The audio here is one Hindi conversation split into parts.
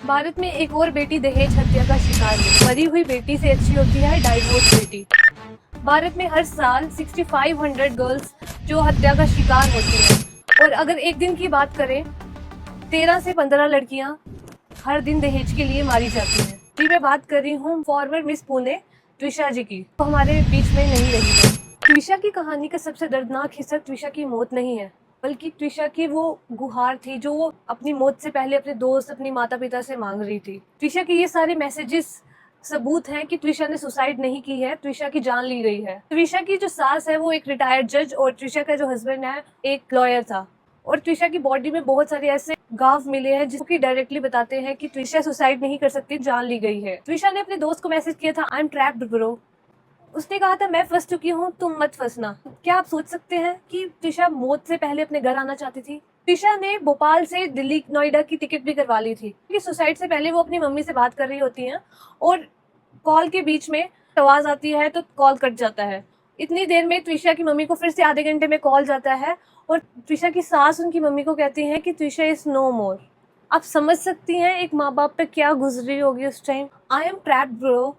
भारत में एक और बेटी दहेज हत्या का शिकार है। मरी हुई बेटी से अच्छी होती है डाइवोर्स बेटी। भारत में हर साल 6500 गर्ल्स जो हत्या का शिकार होती हैं। और अगर एक दिन की बात करें, 13 से 15 लड़कियां हर दिन दहेज के लिए मारी जाती हैं। जी, मैं बात कर रही हूँ फॉर्मर मिस पुणे त्विषा जी की, तो हमारे बीच में नहीं रही है। त्विषा की कहानी का सबसे दर्दनाक हिस्सा त्विषा की मौत नहीं है, बल्कि त्विषा की वो गुहार थी जो वो अपनी मौत से पहले अपने दोस्त, अपनी माता पिता से मांग रही थी। त्विषा के ये सारे मैसेजेस सबूत हैं कि त्विषा ने सुसाइड नहीं की है, त्विषा की जान ली गई है। त्विषा की जो सास है वो एक रिटायर्ड जज और त्विषा का जो हस्बैंड है एक लॉयर था। और त्विषा की बॉडी में बहुत सारे ऐसे घाव मिले हैं जो कि डायरेक्टली बताते हैं कि त्विषा सुसाइड नहीं कर सकती, जान ली गई है। त्विषा ने अपने दोस्त को मैसेज किया था, आई एम ट्रैप्ड ब्रो। उसने कहा था, मैं फंस चुकी हूँ, तुम मत फंसना। क्या आप सोच सकते हैं कि त्विषा मौत से पहले अपने घर आना चाहती थी? त्विषा ने भोपाल से दिल्ली नोएडा की टिकट भी करवा ली थी, क्योंकि सुसाइड से पहले वो अपनी मम्मी से बात कर रही होती हैं और कॉल के बीच में आवाज आती है तो कॉल कट जाता है। इतनी देर में त्विषा की मम्मी को फिर से आधे घंटे में कॉल जाता है और त्विषा की सास उनकी मम्मी को कहती है कि त्विषा इज नो मोर। आप समझ सकती हैं एक माँ बाप पे क्या गुजरी होगी उस time. I am trapped bro,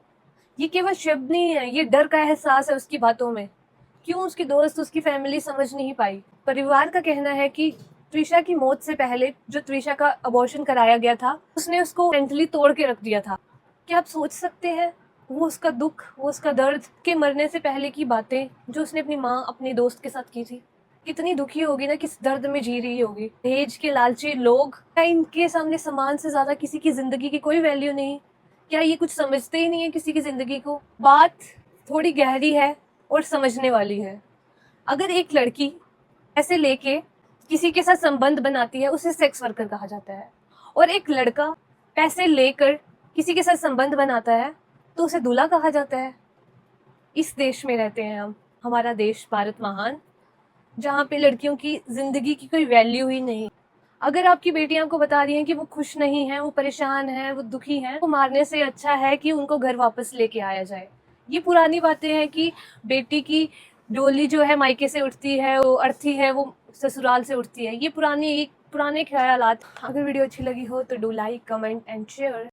ये केवल शब्द नहीं है, ये डर का एहसास है उसकी बातों में। क्यों उसके दोस्त, उसकी फैमिली समझ नहीं पाई। परिवार का कहना है कि त्विषा की मौत से पहले जो त्विषा का अबॉर्शन कराया गया था, उसने उसको मेंटली तोड़ के रख दिया था। क्या आप सोच सकते हैं वो उसका दुख, वो उसका दर्द, के मरने से पहले की बातें जो उसने अपनी माँ, अपने दोस्त के साथ की थी? कितनी दुखी होगी ना, किस दर्द में जी रही होगी। दहेज के लालची लोग, क्या इनके सामने सम्मान से ज्यादा किसी की जिंदगी की कोई वैल्यू नहीं? क्या ये कुछ समझते ही नहीं है किसी की जिंदगी को? बात थोड़ी गहरी है और समझने वाली है। अगर एक लड़की ऐसे लेके किसी के साथ संबंध बनाती है, उसे सेक्स वर्कर कहा जाता है। और एक लड़का पैसे लेकर किसी के साथ संबंध बनाता है तो उसे दूल्हा कहा जाता है। इस देश में रहते हैं हम, हमारा देश भारत महान, जहाँ पे लड़कियों की जिंदगी की कोई वैल्यू ही नहीं। अगर आपकी बेटियां आपको बता रही हैं कि वो खुश नहीं है, वो परेशान है, वो दुखी है, तो मारने से अच्छा है कि उनको घर वापस लेके आया जाए। ये पुरानी बातें हैं कि बेटी की डोली जो है मायके से उठती है, वो अर्थी है वो ससुराल से उठती है। ये पुराने ख्यालात। अगर वीडियो अच्छी लगी हो तो do like, comment and share.